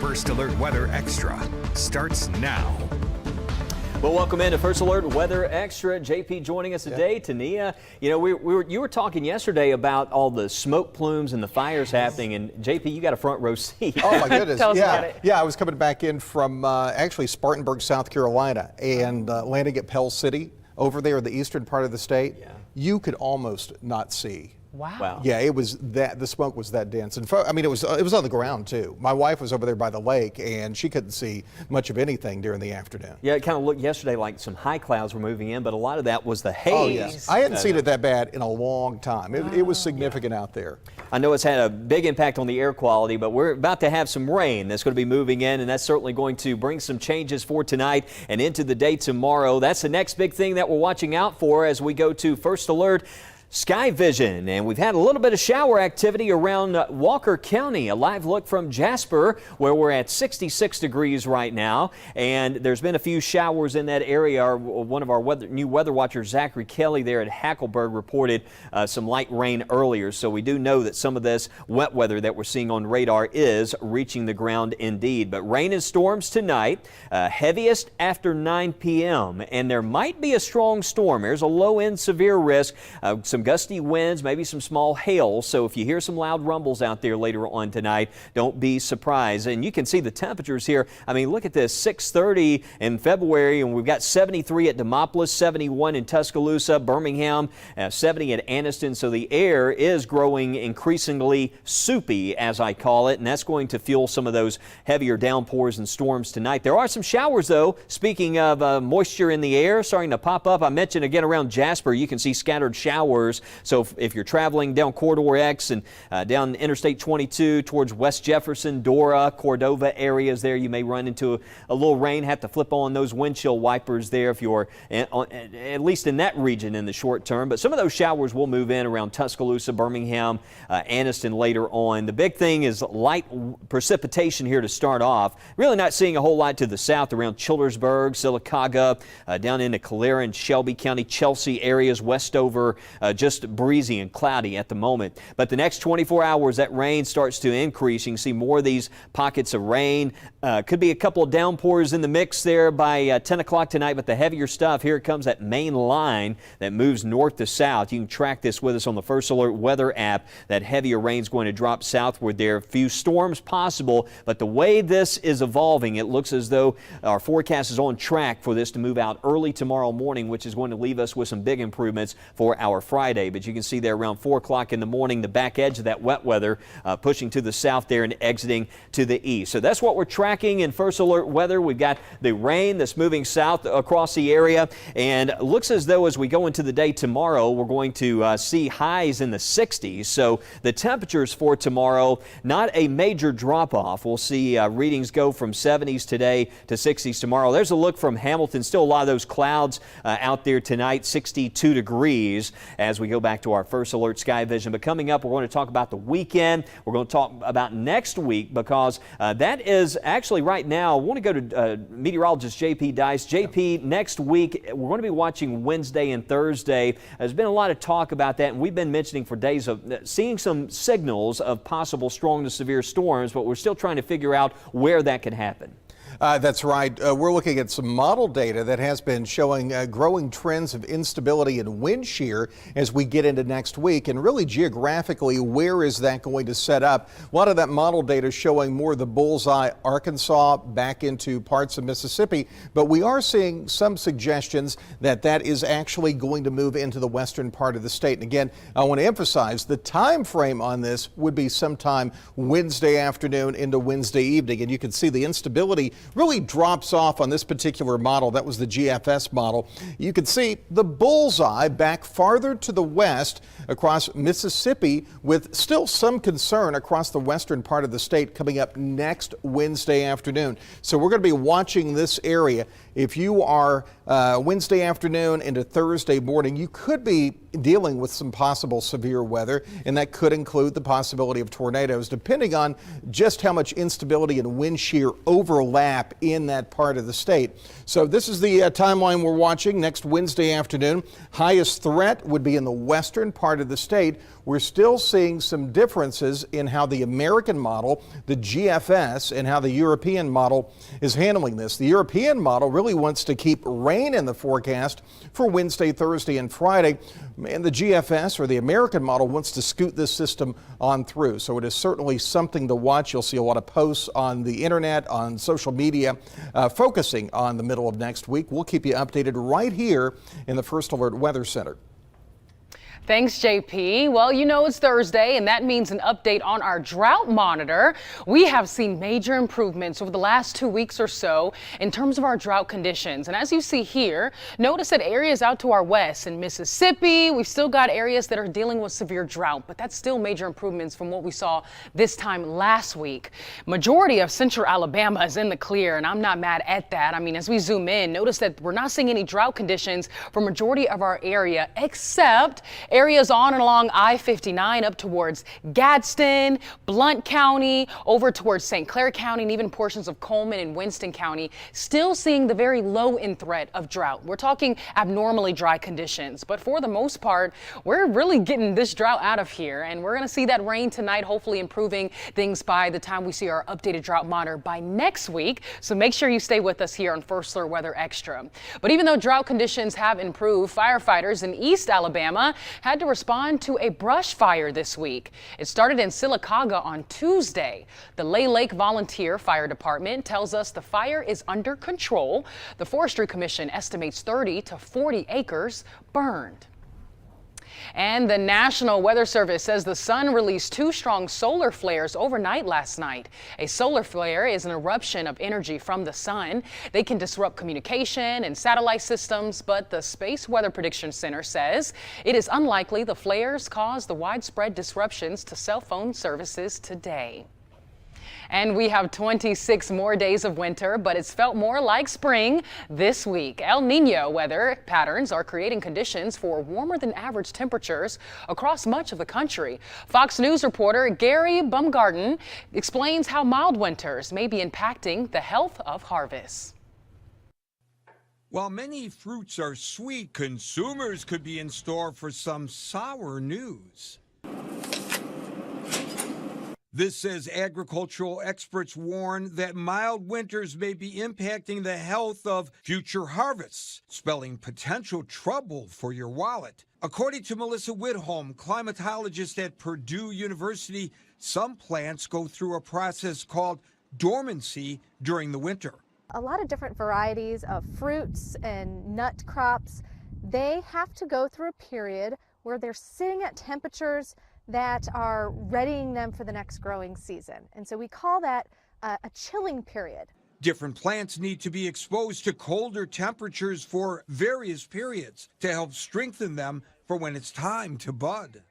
First Alert Weather Extra starts now. Well, welcome into First Alert Weather Extra. JP joining us today. Tania, you know, you were talking yesterday about all the smoke plumes and the fires happening, and JP, you got a front row seat. Oh my goodness! Tell us about it. Yeah, I was coming back in from actually Spartanburg, South Carolina, and landing at Pell City over there in the eastern part of the state. Yeah. You could almost not see. Wow. Yeah, it was that the smoke was that dense, and I mean it was on the ground too. My wife was over there by the lake, and she couldn't see much of anything during the afternoon. Yeah, it kind of looked yesterday like some high clouds were moving in, but a lot of that was the haze. Oh yeah, I hadn't seen it that bad in a long time. It was significant out there. I know it's had a big impact on the air quality, but we're about to have some rain that's going to be moving in, and that's certainly going to bring some changes for tonight and into the day tomorrow. That's the next big thing that we're watching out for as we go to First Alert Sky Vision, and we've had a little bit of shower activity around Walker County. A live look from Jasper, where we're at 66 degrees right now, and there's been a few showers in that area. One of our new weather watchers, Zachary Kelly, there at Hackleburg, reported some light rain earlier. So we do know that some of this wet weather that we're seeing on radar is reaching the ground indeed. But rain and storms tonight, heaviest after 9 p.m. and there might be a strong storm. There's a low-end severe risk. Some gusty winds, maybe some small hail. So if you hear some loud rumbles out there later on tonight, don't be surprised. And you can see the temperatures here. I mean, look at this, 6:30 in February, and we've got 73 at Demopolis, 71 in Tuscaloosa, Birmingham, 70 at Anniston. So the air is growing increasingly soupy, as I call it, and that's going to fuel some of those heavier downpours and storms tonight. There are some showers, though. Speaking of moisture in the air starting to pop up, I mentioned again around Jasper, you can see scattered showers. So if you're traveling down Corridor X and down Interstate 22 towards West Jefferson, Dora, Cordova areas there, you may run into a little rain, have to flip on those windshield wipers there if you're at least in that region in the short term. But some of those showers will move in around Tuscaloosa, Birmingham, Anniston later on. The big thing is light precipitation here to start off. Really not seeing a whole lot to the south around Childersburg, Sylacauga, down into Calera and Shelby County, Chelsea areas, Westover, just breezy and cloudy at the moment. But the next 24 hours, that rain starts to increase. You can see more of these pockets of rain. Could be a couple of downpours in the mix there by 10 o'clock tonight, but the heavier stuff, here it comes, that main line that moves north to south. You can track this with us on the First Alert Weather app. That heavier rain is going to drop southward there. A few storms possible, but the way this is evolving, it looks as though our forecast is on track for this to move out early tomorrow morning, which is going to leave us with some big improvements for our Friday. But you can see there around 4 o'clock in the morning, the back edge of that wet weather pushing to the south there and exiting to the east. So that's what we're tracking in First Alert Weather. We've got the rain that's moving south across the area, and it looks as though as we go into the day tomorrow, we're going to see highs in the 60s. So the temperatures for tomorrow, not a major drop off. We'll see readings go from 70s today to 60s tomorrow. There's a look from Hamilton. Still a lot of those clouds out there tonight, 62 degrees as we go back to our First Alert Sky Vision. But coming up, we're going to talk about the weekend. We're going to talk about next week because that is actually right now. I want to go to meteorologist JP Dice. JP, next week, we're going to be watching Wednesday and Thursday. There's been a lot of talk about that, and we've been mentioning for days of seeing some signals of possible strong to severe storms, but we're still trying to figure out where that could happen. That's right. We're looking at some model data that has been showing growing trends of instability and wind shear as we get into next week. And really geographically, where is that going to set up? A lot of that model data showing more of the bullseye Arkansas back into parts of Mississippi. But we are seeing some suggestions that that is actually going to move into the western part of the state. And again, I want to emphasize the time frame on this would be sometime Wednesday afternoon into Wednesday evening. And you can see the instability really drops off on this particular model. That was the GFS model. You can see the bullseye back farther to the west across Mississippi, with still some concern across the western part of the state coming up next Wednesday afternoon. So we're going to be watching this area. If you are Wednesday afternoon into Thursday morning, you could be dealing with some possible severe weather, and that could include the possibility of tornadoes, depending on just how much instability and wind shear overlap in that part of the state. So this is the timeline we're watching. Next Wednesday afternoon, highest threat would be in the western part of the state. We're still seeing some differences in how the American model, the GFS, and how the European model is handling this. The European model really wants to keep rain in the forecast for Wednesday, Thursday, and Friday. And the GFS, or the American model, wants to scoot this system on through. So it is certainly something to watch. You'll see a lot of posts on the internet, on social media, focusing on the middle of next week. We'll keep you updated right here in the First Alert Weather Center. Thanks, JP. Well, you know it's Thursday, and that means an update on our drought monitor. We have seen major improvements over the last 2 weeks or so in terms of our drought conditions. And as you see here, notice that areas out to our west in Mississippi, we've still got areas that are dealing with severe drought, but that's still major improvements from what we saw this time last week. Majority of central Alabama is in the clear, and I'm not mad at that. I mean, as we zoom in, notice that we're not seeing any drought conditions for majority of our area, except areas on and along I-59 up towards Gadsden, Blount County, over towards St. Clair County, and even portions of Coleman and Winston County, still seeing the very low end threat of drought. We're talking abnormally dry conditions, but for the most part, we're really getting this drought out of here, and we're going to see that rain tonight, hopefully improving things by the time we see our updated drought monitor by next week. So make sure you stay with us here on First Alert Weather Extra. But even though drought conditions have improved, firefighters in East Alabama had to respond to a brush fire this week. It started in Sylacauga on Tuesday. The Lay Lake Volunteer Fire Department tells us the fire is under control. The Forestry Commission estimates 30 to 40 acres burned. And the National Weather Service says the sun released 2 strong solar flares overnight last night. A solar flare is an eruption of energy from the sun. They can disrupt communication and satellite systems, but the Space Weather Prediction Center says it is unlikely the flares caused the widespread disruptions to cell phone services today. And we have 26 more days of winter, but it's felt more like spring this week. El Nino weather patterns are creating conditions for warmer than average temperatures across much of the country. Fox News reporter Gary Baumgarten explains how mild winters may be impacting the health of harvests. While many fruits are sweet, consumers could be in store for some sour news. This as agricultural experts warn that mild winters may be impacting the health of future harvests, spelling potential trouble for your wallet. According to Melissa Whitholm, climatologist at Purdue University, some plants go through a process called dormancy during the winter. A lot of different varieties of fruits and nut crops, they have to go through a period where they're sitting at temperatures that are readying them for the next growing season. And so we call that a chilling period. Different plants need to be exposed to colder temperatures for various periods to help strengthen them for when it's time to bud.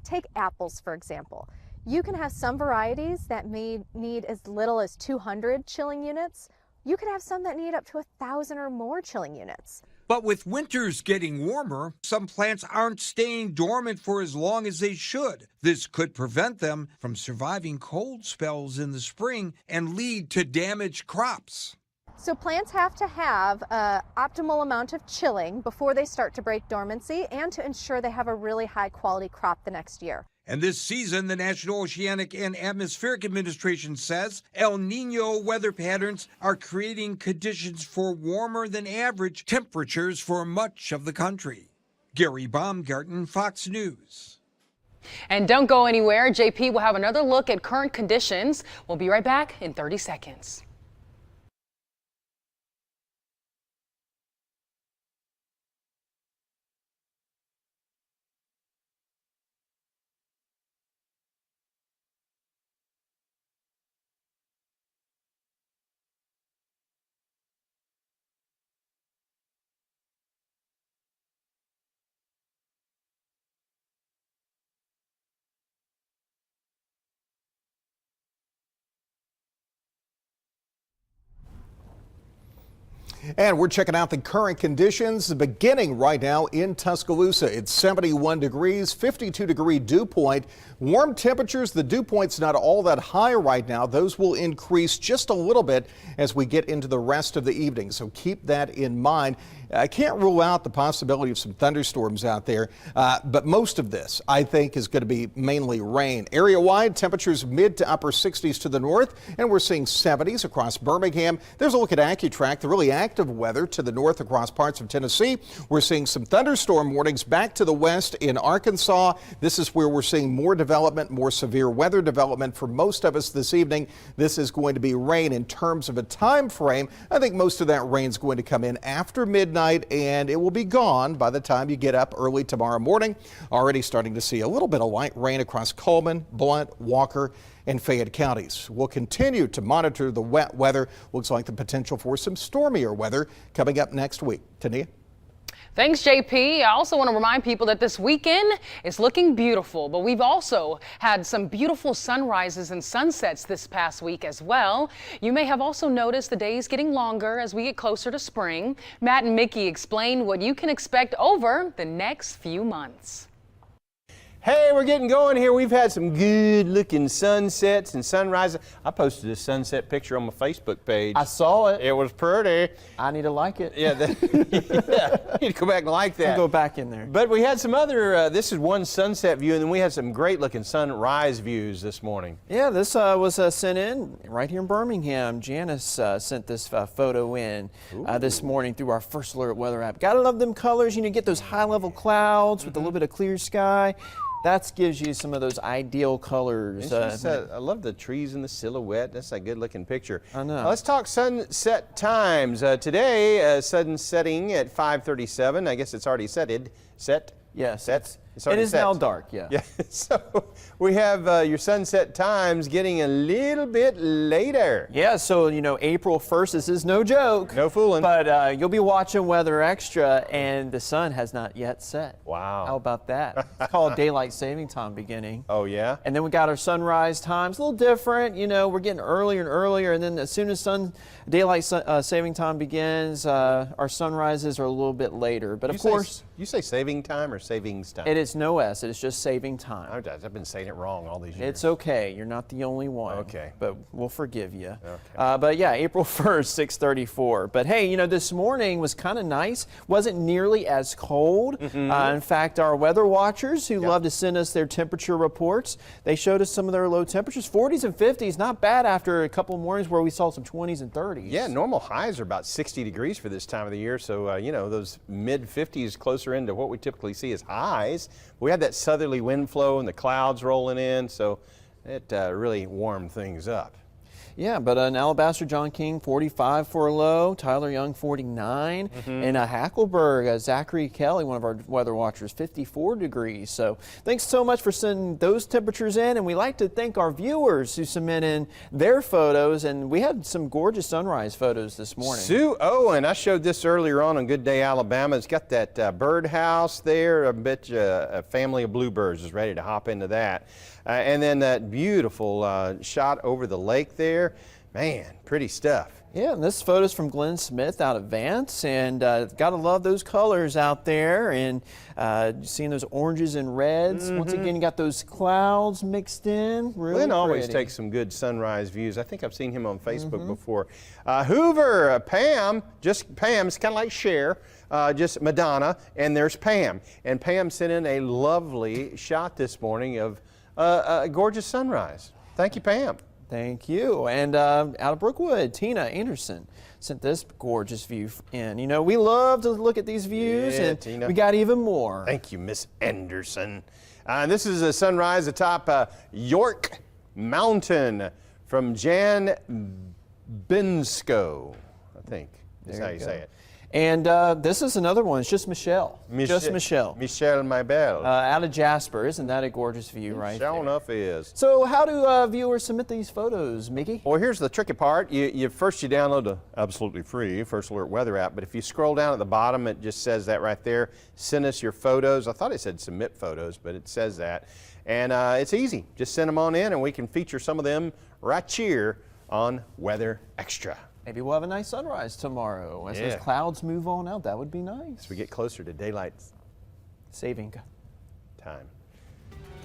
Take apples, for example. You can have some varieties that may need as little as 200 chilling units. You could have some that need up to 1,000 or more chilling units. But with winters getting warmer, some plants aren't staying dormant for as long as they should. This could prevent them from surviving cold spells in the spring and lead to damaged crops. So plants have to have an optimal amount of chilling before they start to break dormancy and to ensure they have a really high quality crop the next year. And this season, the National Oceanic and Atmospheric Administration says El Nino weather patterns are creating conditions for warmer than average temperatures for much of the country. Gary Baumgarten, Fox News. And don't go anywhere. JP will have another look at current conditions. We'll be right back in 30 seconds. And we're checking out the current conditions beginning right now in Tuscaloosa. It's 71 degrees, 52-degree dew point. Warm temperatures. The dew point's not all that high right now. Those will increase just a little bit as we get into the rest of the evening. So keep that in mind. I can't rule out the possibility of some thunderstorms out there, but most of this, I think, is going to be mainly rain. Area-wide, temperatures mid to upper 60s to the north, and we're seeing 70s across Birmingham. There's a look at AccuTrack, the really active weather to the north across parts of Tennessee. We're seeing some thunderstorm warnings back to the west in Arkansas. This is where we're seeing more development, more severe weather development for most of us this evening. This is going to be rain in terms of a time frame. I think most of that rain is going to come in after midnight, and it will be gone by the time you get up early tomorrow morning. Already starting to see a little bit of light rain across Coleman, Blount, Walker, and Fayette counties. We'll continue to monitor the wet weather. Looks like the potential for some stormier weather coming up next week. Tania? Thanks, JP. I also want to remind people that this weekend is looking beautiful, but we've also had some beautiful sunrises and sunsets this past week as well. You may have also noticed the days getting longer as we get closer to spring. Matt and Mickey explain what you can expect over the next few months. Hey, we're getting going here. We've had some good looking sunsets and sunrises. I posted a sunset picture on my Facebook page. I saw it. It was pretty. I need to like it. Yeah, yeah. You need to go back and like that. I'll go back in there. But we had some other, this is one sunset view, and then we had some great looking sunrise views this morning. Yeah, this was sent in right here in Birmingham. Janice sent this photo in this morning through our First Alert weather app. Gotta love them colors. You know, get those high level clouds with a little bit of clear sky. That gives you some of those ideal colors. I love the trees and the silhouette. That's a good looking picture. I know. Let's talk sunset times. Today, sun setting at 5:37. I guess it's already set. Yes. It's it is now dark, yeah. Yeah. So we have your sunset times getting a little bit later. Yeah, so, you know, April 1st, this is no joke. No fooling. But you'll be watching Weather Extra, and the sun has not yet set. Wow. How about that? It's called Daylight Saving Time beginning. Oh, yeah? And then we got our sunrise times, a little different. You know, we're getting earlier and earlier, and then as soon as daylight saving time begins, our sunrises are a little bit later. But of course, you say saving time or savings time? it is no S. It is just saving time. I've been saying it wrong all these years. It's okay. You're not the only one. Okay. But we'll forgive you. Okay. But yeah, April 1st, 6:34. But hey, you know, this morning was kind of nice. Wasn't nearly as cold. In fact, our weather watchers who love to send us their temperature reports, they showed us some of their low temperatures. 40s and 50s, not bad after a couple of mornings where we saw some 20s and 30s. Yeah, normal highs are about 60 degrees for this time of the year. So, you know, those mid 50s closer into what we typically see as highs. We had that southerly wind flow and the clouds rolling in, so it really warmed things up. Yeah, but in Alabaster, John King, 45 for a low. Tyler Young, 49. And Hackleburg, Zachary Kelly, one of our weather watchers, 54 degrees. So thanks so much for sending those temperatures in. And we like to thank our viewers who submit in their photos. And we had some gorgeous sunrise photos this morning. Sue Owen, I showed this earlier on Good Day Alabama. It's got that birdhouse there. I bet you a family of bluebirds is ready to hop into that. And then that beautiful shot over the lake there. Man, pretty stuff. Yeah, and this photo's from Glenn Smith out of Vance, and gotta love those colors out there, and seeing those oranges and reds. Once again, you got those clouds mixed in. Really Glenn always pretty. takes some good sunrise views. I think I've seen him on Facebook before. Hoover, Pam, just Pam, it's kind of like Cher, just Madonna, and there's Pam. And Pam sent in a lovely shot this morning of a gorgeous sunrise. Thank you, Pam. Thank you. And out of Brookwood, Tina Anderson sent this gorgeous view in. You know, we love to look at these views, Yeah, and Tina. we got even more. Thank you, Miss Anderson. This is a sunrise atop York Mountain from Jan Bensko, I think is how you say it. And this is another one. It's just Michelle. Just Michelle. Michelle Maybell. Out of Jasper. Isn't that a gorgeous view right Sure there? enough is. So how do viewers submit these photos, Mickey? Well, here's the tricky part. You download the absolutely free First Alert weather app, but if you scroll down at the bottom, it just says that right there. Send us your photos. I thought it said submit photos, but it says that. And it's easy. Just send them on in, and we can feature some of them right here on Weather Extra. Maybe we'll have a nice sunrise tomorrow as those clouds move on out. That would be nice. As we get closer to daylight Saving. time.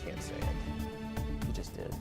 Can't say it. You just did.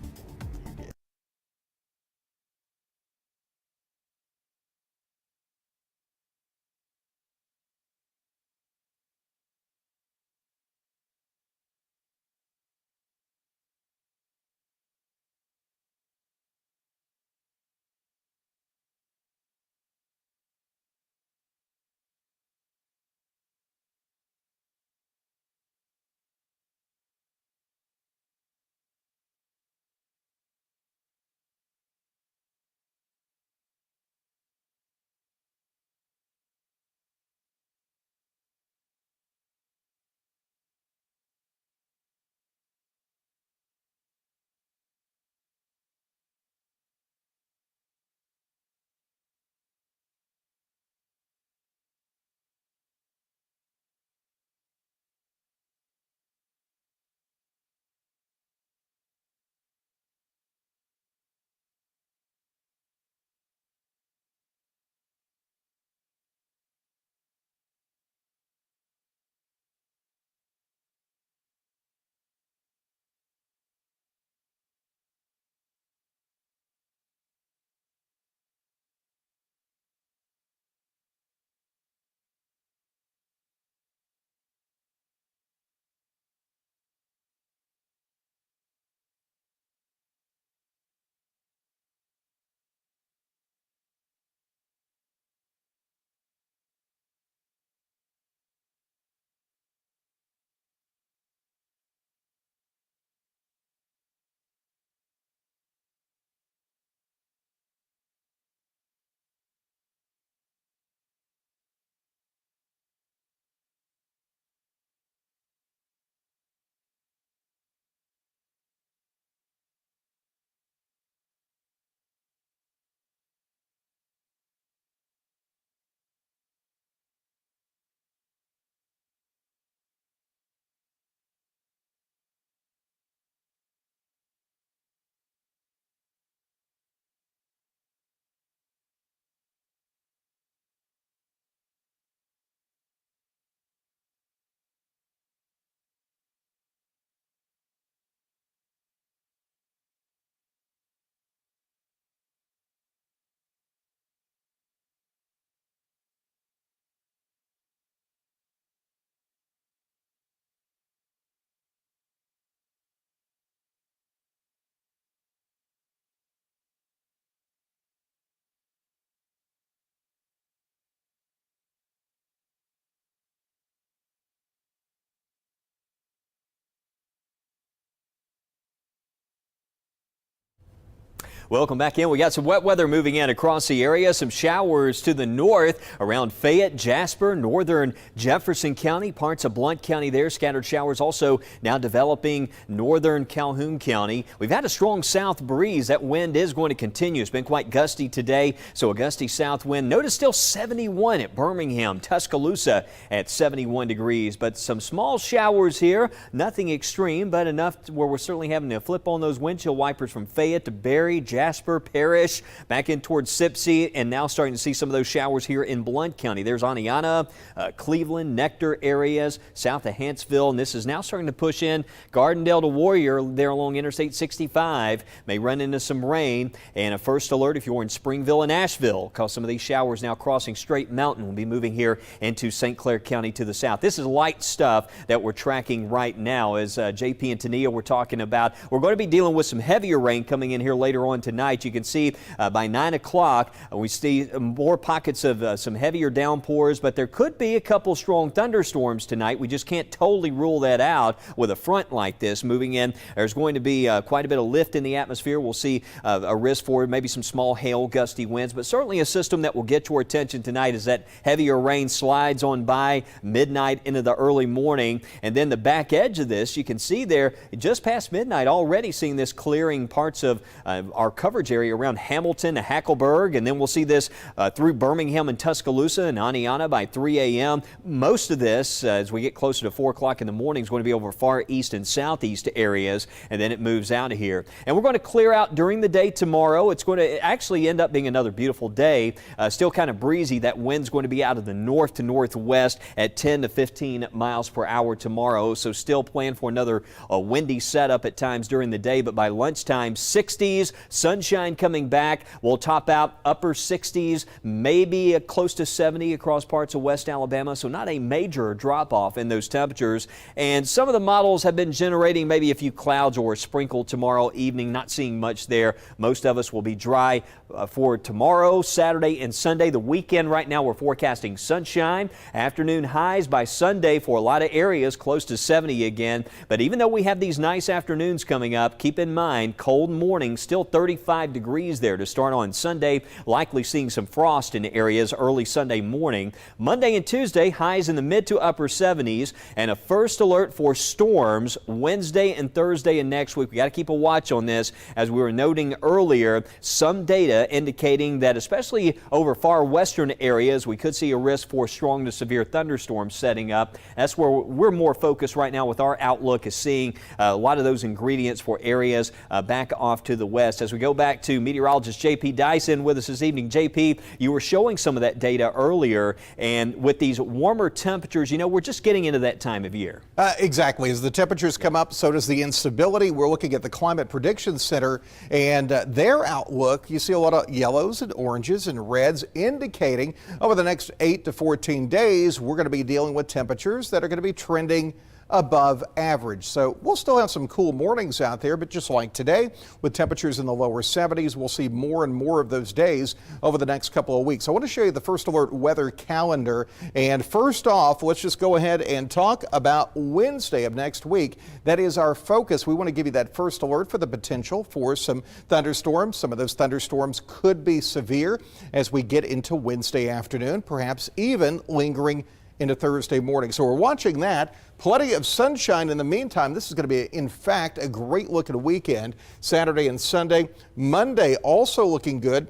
Welcome back in. We got some wet weather moving in across the area. Some showers to the north around Fayette, Jasper, northern Jefferson County, parts of Blount County there. Scattered showers also now developing northern Calhoun County. We've had a strong south breeze. That wind is going to continue. It's been quite gusty today, so a gusty south wind. Notice still 71 at Birmingham, Tuscaloosa at 71 degrees. But some small showers here. Nothing extreme, but enough to where we're certainly having to flip on those windshield wipers from Fayette to Berry, Jasper, Parrish, back in towards Sipsey, and now starting to see some of those showers here in Blount County. There's Aniana, Cleveland, Nectar areas, south of Hanceville, and this is now starting to push in Gardendale to Warrior there along Interstate 65. May run into some rain, and a first alert if you're in Springville and Asheville, because some of these showers now crossing Straight Mountain will be moving here into St. Clair County to the south. This is light stuff that we're tracking right now. As JP and Tania were talking about, we're going to be dealing with some heavier rain coming in here later on tonight. You can see by 9 o'clock we see more pockets of some heavier downpours, but there could be a couple strong thunderstorms tonight. We just can't totally rule that out with a front like this moving in. There's going to be quite a bit of lift in the atmosphere. We'll see a risk for maybe some small hail, gusty winds, but certainly a system that will get your attention tonight as that heavier rain slides on by midnight into the early morning. And then the back edge of this, you can see there just past midnight already seeing this clearing parts of our coverage area around Hamilton to Hackleburg, and then we'll see this through Birmingham and Tuscaloosa and Aniana by 3 a.m. Most of this, as we get closer to 4 o'clock in the morning, is going to be over far east and southeast areas, and then it moves out of here. And we're going to clear out during the day tomorrow. It's going to actually end up being another beautiful day. Still kind of breezy. That wind's going to be out of the north to northwest at 10 to 15 miles per hour tomorrow. So still plan for another windy setup at times during the day, but by lunchtime, 60s, sunshine coming back. We'll top out upper 60s, maybe close to 70 across parts of West Alabama. So not a major drop off in those temperatures. And some of the models have been generating maybe a few clouds or a sprinkle tomorrow evening. Not seeing much there. Most of us will be dry for tomorrow, Saturday, and Sunday. The weekend right now we're forecasting sunshine. Afternoon highs by Sunday for a lot of areas close to 70 again. But even though we have these nice afternoons coming up, keep in mind cold mornings, still 35 degrees there to start on Sunday. Likely seeing some frost in areas early Sunday morning. Monday and Tuesday highs in the mid to upper 70s, and a first alert for storms Wednesday and Thursday and next week. We got to keep a watch on this, as we were noting earlier. Some data indicating that especially over far western areas, we could see a risk for strong to severe thunderstorms setting up. That's where we're more focused right now with our outlook, is seeing a lot of those ingredients for areas back off to the west. As we go back to meteorologist JP Dyson with us this evening. JP, you were showing some of that data earlier, and with these warmer temperatures, you know, we're just getting into that time of year. Exactly. As the temperatures come up, so does the instability. We're looking at the Climate Prediction Center and their outlook. You see a lot of yellows and oranges and reds indicating over the next 8 to 14 days, we're going to be dealing with temperatures that are going to be trending above average. So we'll still have some cool mornings out there, but just like today, with temperatures in the lower 70s, we'll see more and more of those days over the next couple of weeks. I want to show you the First Alert weather calendar. And first off, let's just go ahead and talk about Wednesday of next week. That is our focus. We want to give you that first alert for the potential for some thunderstorms. Some of those thunderstorms could be severe as we get into Wednesday afternoon, perhaps even lingering into Thursday morning. So we're watching that. Plenty of sunshine in the meantime. This is going to be, in fact, a great looking weekend, Saturday and Sunday. Monday also looking good.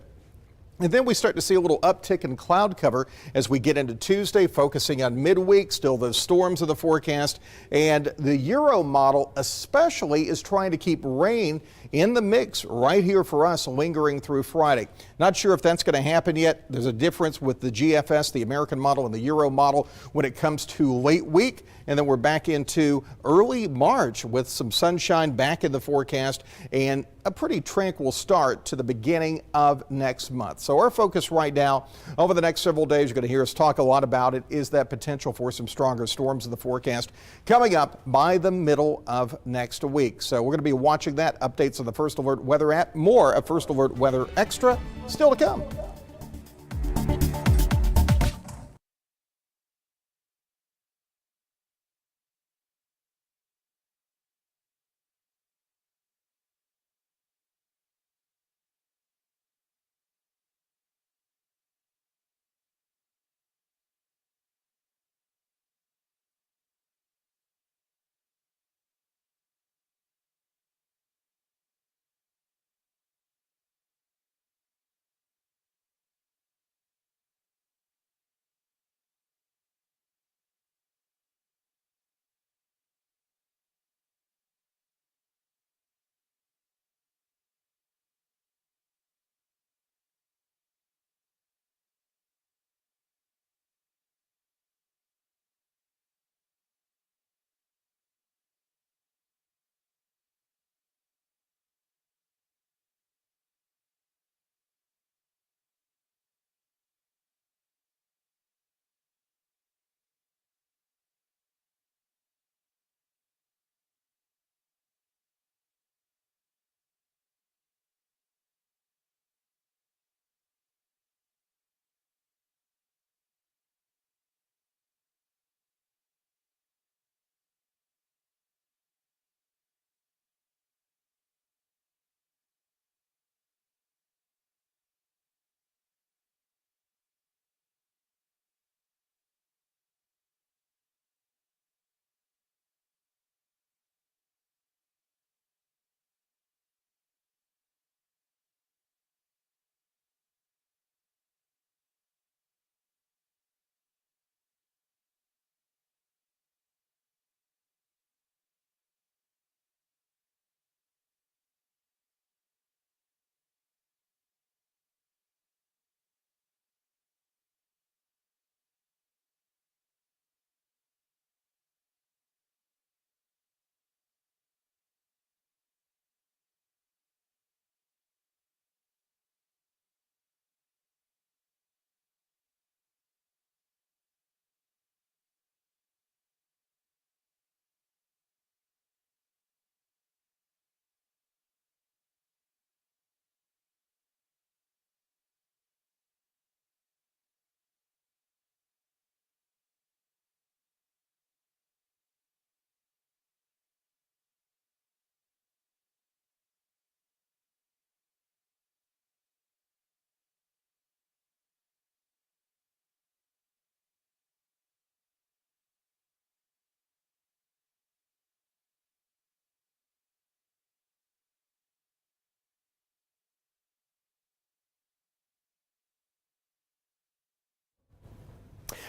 And then we start to see a little uptick in cloud cover as we get into Tuesday, focusing on midweek. Still those storms of the forecast. And the Euro model especially is trying to keep rain in the mix right here for us, lingering through Friday. Not sure if that's going to happen yet. There's a difference with the GFS, the American model, and the Euro model when it comes to late week. And then we're back into early March with some sunshine back in the forecast and a pretty tranquil start to the beginning of next month. So our focus right now over the next several days, you're going to hear us talk a lot about it, is that potential for some stronger storms in the forecast coming up by the middle of next week. So we're going to be watching that. Updates on the First Alert Weather app. More of First Alert Weather Extra still to come.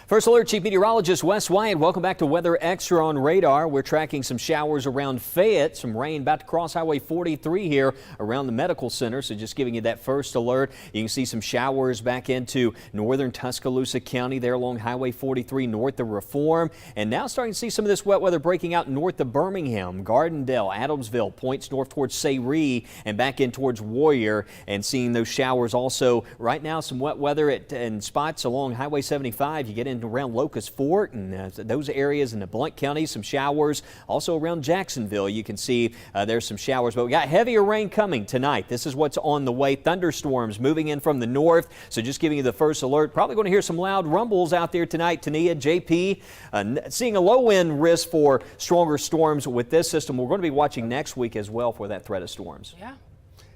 First Alert Chief Meteorologist Wes Wyatt. Welcome back to Weather Extra on Radar. We're tracking some showers around Fayette, some rain about to cross Highway 43 here around the medical center. So just giving you that first alert. You can see some showers back into northern Tuscaloosa County there along Highway 43 north of Reform. And now starting to see some of this wet weather breaking out north of Birmingham, Gardendale, Adamsville, points north towards Sayre and back in towards Warrior, and seeing those showers also right now. Some wet weather in spots along Highway 75. You get into around Locust Fort and those areas in the Blount County, some showers. Also around Jacksonville, you can see there's some showers, but we got heavier rain coming tonight. This is what's on the way. Thunderstorms moving in from the north. So just giving you the first alert. Probably going to hear some loud rumbles out there tonight. Tania, JP, seeing a low end risk for stronger storms with this system. We're going to be watching next week as well for that threat of storms. Yeah.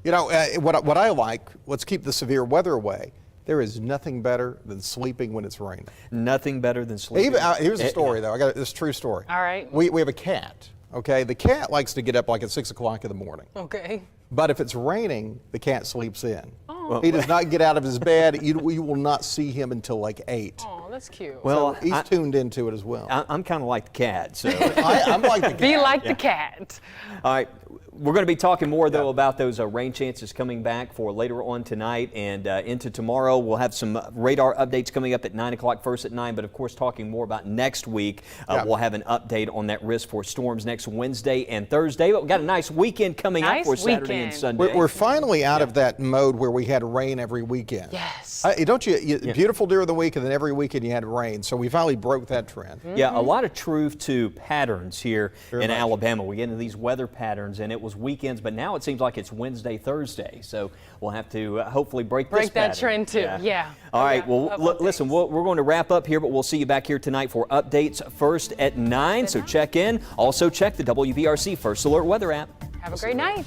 You know, what I like, let's keep the severe weather away. There is nothing better than sleeping when it's raining. Nothing better than sleeping. Here's a story, though. I got this true story. All right. We have a cat, okay? The cat likes to get up like at 6 o'clock in the morning. Okay. But if it's raining, the cat sleeps in. Oh. He does not get out of his bed. You will not see him until like 8. Oh, that's cute. Well, So he's tuned into it as well. I'm kind of like the cat. So. I'm like the cat. Be like the cat. All right. We're going to be talking more, though, about those rain chances coming back for later on tonight and into tomorrow. We'll have some radar updates coming up at 9 o'clock, first at 9. But, of course, talking more about next week. We'll have an update on that risk for storms next Wednesday and Thursday. But we've got a nice weekend coming up for Saturday and Sunday. We're finally out of that mode where we had rain every weekend. Yes. Don't you? Beautiful during the week, and then every weekend you had rain. So we finally broke that trend. Yeah, a lot of truth to patterns here Very in much. Alabama. We get into these weather patterns, and it was weekends, but now it seems like it's Wednesday, Thursday. So we'll have to hopefully break this that pattern. trend too. Yeah. All right. Yeah. Well, listen, we're going to wrap up here, but we'll see you back here tonight for updates first at 9. So check in. Also check the WVRC First Alert Weather app. Have a great night.